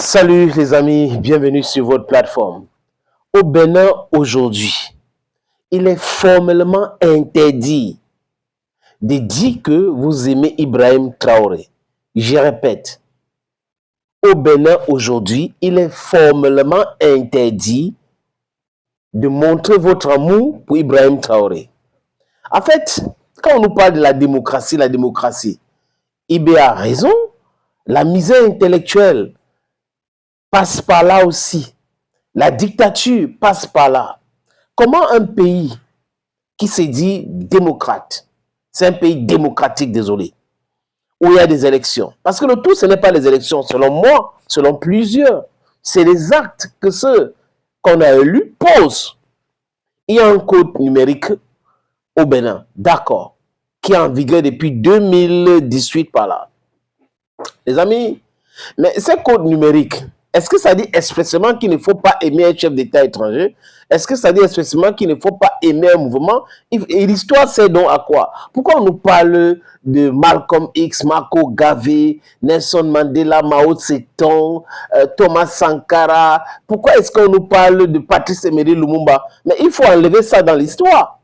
Salut les amis, bienvenue sur votre plateforme. Au Bénin aujourd'hui, il est formellement interdit de dire que vous aimez Ibrahim Traoré. Je répète, au Bénin aujourd'hui, il est formellement interdit de montrer votre amour pour Ibrahim Traoré. En fait, quand on nous parle de la démocratie, Ibé a raison, la misère intellectuelle passe par là aussi. La dictature passe par là. Comment un pays qui se dit démocrate, c'est un pays démocratique, désolé, où il y a des élections. Parce que le tout, ce n'est pas les élections, selon moi, selon plusieurs. C'est les actes que ceux qu'on a élus posent. Il y a un code numérique au Bénin, d'accord, qui est en vigueur depuis 2018 par là. Les amis, mais ce code numérique, est-ce que ça dit expressément qu'il ne faut pas aimer un chef d'État étranger? Est-ce que ça dit expressément qu'il ne faut pas aimer un mouvement? Et l'histoire sert donc à quoi? Pourquoi on nous parle de Malcolm X, Marco Garvey, Nelson Mandela, Mao Tse-tung, Thomas Sankara? Pourquoi est-ce qu'on nous parle de Patrice Emery Lumumba? Mais il faut enlever ça dans l'histoire.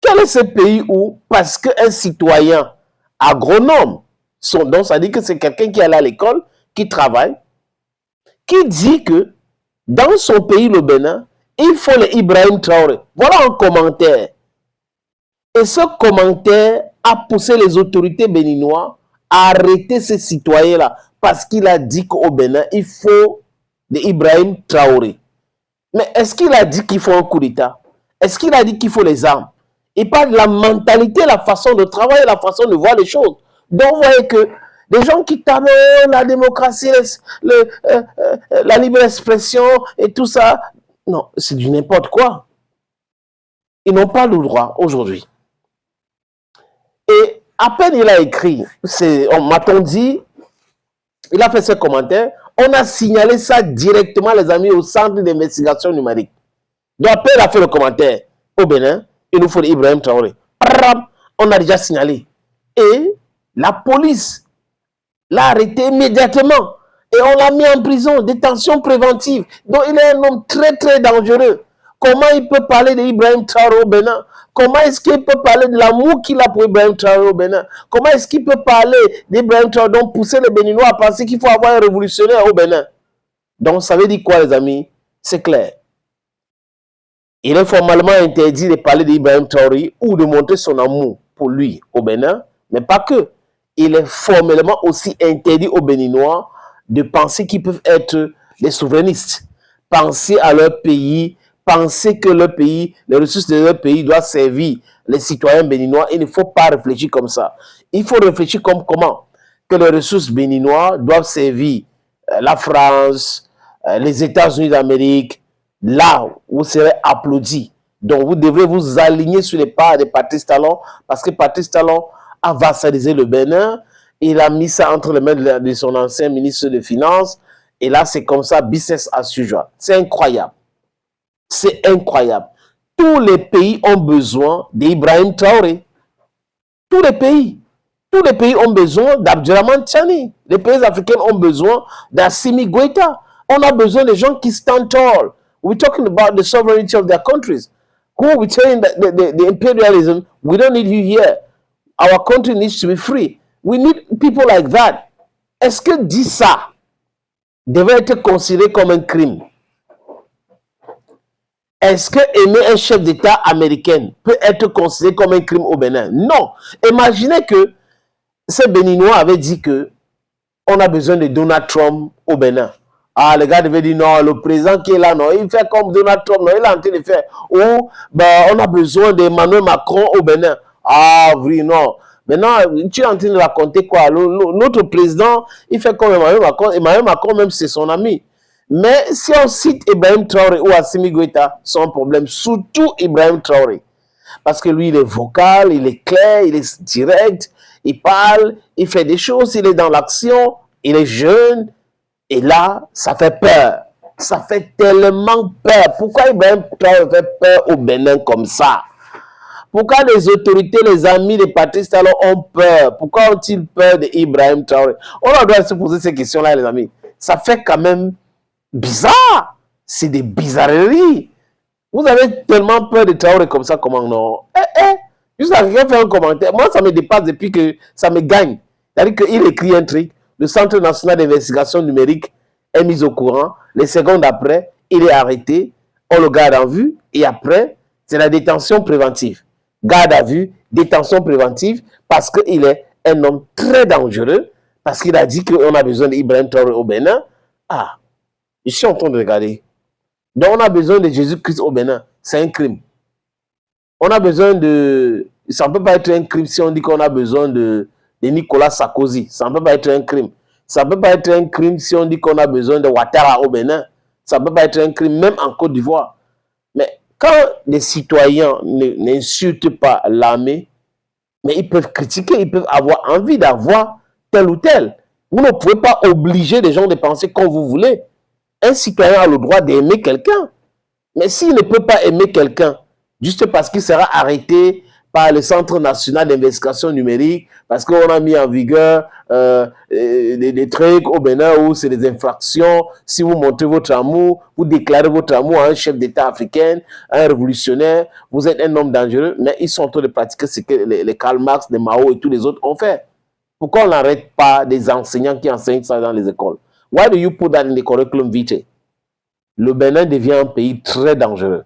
Quel est ce pays où, parce qu'un citoyen agronome, donc ça dit que c'est quelqu'un qui est allé à l'école, qui travaille, qui dit que dans son pays, le Bénin, il faut le Ibrahim Traoré. Voilà un commentaire. Et ce commentaire a poussé les autorités béninoises à arrêter ces citoyens-là parce qu'il a dit qu'au Bénin, il faut le Ibrahim Traoré. Mais est-ce qu'il a dit qu'il faut un coup d'État? Est-ce qu'il a dit qu'il faut les armes? Il parle de la mentalité, la façon de travailler, la façon de voir les choses. Donc, vous voyez que les gens qui tapent la démocratie, la libre expression et tout ça, non, c'est du n'importe quoi. Ils n'ont pas le droit aujourd'hui. Et à peine il a écrit, m'a-t-on dit, il a fait ce commentaire, on a signalé ça directement, les amis, au centre d'investigation numérique. Donc, à peine il a fait le commentaire au Bénin, il nous faut Ibrahim Traoré. On a déjà signalé. Et la police l'a arrêté immédiatement. Et on l'a mis en prison, détention préventive. Donc il est un homme très très dangereux. Comment il peut parler d'Ibrahim Traoré au Bénin? Comment est-ce qu'il peut parler de l'amour qu'il a pour Ibrahim Traoré au Bénin? Comment est-ce qu'il peut parler d'Ibrahim Traoré, donc pousser les Béninois à penser qu'il faut avoir un révolutionnaire au Bénin? Donc ça veut dire quoi les amis? C'est clair. Il est formellement interdit de parler d'Ibrahim Traoré ou de montrer son amour pour lui au Bénin, mais pas que. Il est formellement aussi interdit aux Béninois de penser qu'ils peuvent être des souverainistes, penser à leur pays, penser que leur pays, les ressources de leur pays doivent servir les citoyens béninois. Il ne faut pas réfléchir comme ça. Il faut réfléchir comme comment? Que les ressources béninois doivent servir la France, les États-Unis d'Amérique, là où vous serez applaudi. Donc vous devrez vous aligner sur les pas de Patrice Talon, parce que Patrice Talon a vassalisé le Bénin, il a mis ça entre les mains de son ancien ministre des Finances, et là c'est comme ça, business as usual. C'est incroyable. C'est incroyable. Tous les pays ont besoin d'Ibrahim Traoré. Tous les pays. Tous les pays ont besoin d'Abdurrahman Tchani. Les pays africains ont besoin d'Assimi Goïta. On a besoin de gens qui stand tall. We're talking about the sovereignty of their countries. Who we telling the imperialism, we don't need you here. Our country needs to be free. We need people like that. Est-ce que dire ça devait être considéré comme un crime? Est-ce que aimer un chef d'État américain peut être considéré comme un crime au Bénin? Non. Imaginez que ces Béninois avaient dit que on a besoin de Donald Trump au Bénin. Ah, les gars devaient dire non, le président qui est là, non, il fait comme Donald Trump, non, il est en train de faire. Ou, ben, on a besoin d'Emmanuel Macron au Bénin. Ah, oui, non. Maintenant, tu es en train de raconter quoi? Notre président, il fait comme Emmanuel Macron. Emmanuel Macron, même, c'est son ami. Mais si on cite Ibrahim Traoré ou Assimi Goïta, c'est un problème. Surtout Ibrahim Traoré. Parce que lui, il est vocal, il est clair, il est direct, il parle, il fait des choses, il est dans l'action, il est jeune. Et là, ça fait peur. Ça fait tellement peur. Pourquoi Ibrahim Traoré fait peur au Bénin comme ça? Pourquoi les autorités, les amis de Patrice Talon ont peur? Pourquoi ont-ils peur d'Ibrahim Traoré? On doit se poser ces questions-là, les amis. ça fait quand même bizarre. C'est des bizarreries. Vous avez tellement peur de Traoré comme ça, comment non? Juste à quelqu'un fait un commentaire. Moi, ça me dépasse depuis que ça me gagne. C'est-à-dire qu'il écrit un truc, le Centre national d'investigation numérique est mis au courant. Les secondes après, il est arrêté, on le garde en vue, et après, c'est la détention préventive. Garde à vue, détention préventive, parce qu'il est un homme très dangereux, parce qu'il a dit qu'on a besoin d'Ibrahim Traoré au Bénin. Ah, je suis en train de regarder. Donc, on a besoin de Jésus-Christ au Bénin. C'est un crime. On a besoin de... Ça ne peut pas être un crime si on dit qu'on a besoin de Nicolas Sarkozy. Ça ne peut pas être un crime. Ça ne peut pas être un crime si on dit qu'on a besoin de Ouattara au Bénin. Ça ne peut pas être un crime, même en Côte d'Ivoire. Mais quand les citoyens n'insultent pas l'armée, mais ils peuvent critiquer, ils peuvent avoir envie d'avoir tel ou tel. Vous ne pouvez pas obliger les gens de penser comme vous voulez. Un citoyen a le droit d'aimer quelqu'un. Mais s'il ne peut pas aimer quelqu'un, juste parce qu'il sera arrêté par le Centre national d'investigation numérique, parce qu'on a mis en vigueur des trucs au Bénin où c'est des infractions. Si vous montrez votre amour, vous déclarez votre amour à un chef d'État africain, à un révolutionnaire, vous êtes un homme dangereux, mais ils sont en train de pratiquer ce que les Karl Marx, les Mao et tous les autres ont fait. Pourquoi on n'arrête pas des enseignants qui enseignent ça dans les écoles? Why do you put that in the curriculum vitae? Le Bénin devient un pays très dangereux.